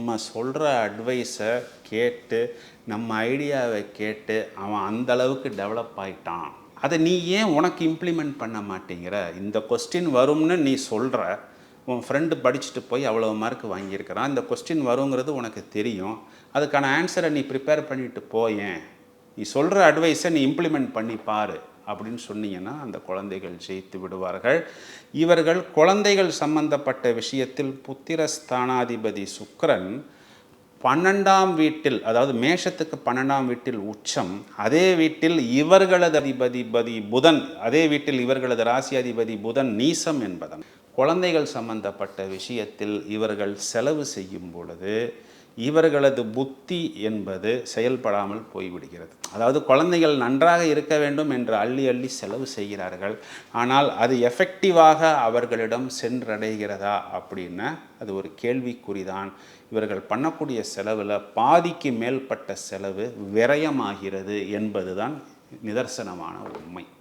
நம்ம சொல்கிற அட்வைஸை கேட்டு நம்ம ஐடியாவை கேட்டு அவன் அந்தளவுக்கு டெவலப் ஆகிட்டான், அதை நீ ஏன் உனக்கு இம்ப்ளிமெண்ட் பண்ண மாட்டேங்கிற? இந்த கொஸ்டின் வரும்னு நீ சொல்கிற, உன் ஃப்ரெண்டு படிச்சுட்டு போய் அவ்வளோ மார்க் வாங்கியிருக்கிறான், இந்த கொஸ்டின் வருங்கிறது உனக்கு தெரியும், அதுக்கான ஆன்சரை நீ ப்ரிப்பேர் பண்ணிட்டு போயேன், நீ சொல்கிற அட்வைஸை நீ இம்ப்ளிமெண்ட் பண்ணி பாரு அப்படின்னு சொன்னீங்கன்னா அந்த குழந்தைகள் ஜெயித்து விடுவார்கள். இவர்கள் குழந்தைகள் சம்பந்தப்பட்ட விஷயத்தில் புத்திரஸ்தானாதிபதி சுக்கிரன் 12ஆம் வீட்டில், அதாவது மேஷத்துக்கு 12ஆம் வீட்டில் உச்சம், அதே வீட்டில் இவர்களது அதிபதி புதன், அதே வீட்டில் இவர்களது ராசி அதிபதி புதன் நீசம் என்பதன் குழந்தைகள் சம்பந்தப்பட்ட விஷயத்தில் இவர்கள் செலவு செய்யும் பொழுது இவர்களது புத்தி என்பது செயல்படாமல் போய்விடுகிறது. அதாவது குழந்தைகள் நன்றாக இருக்க வேண்டும் என்று அள்ளி அள்ளி செலவு செய்கிறார்கள், ஆனால் அது எஃபெக்டிவாக அவர்களிடம் சென்றடைகிறதா அப்படின்னா அது ஒரு கேள்விக்குறிதான். இவர்கள் பண்ணக்கூடிய செலவில் பாதிக்கு மேல்பட்ட செலவு விரயமாகிறது என்பதுதான் நிதர்சனமான உண்மை.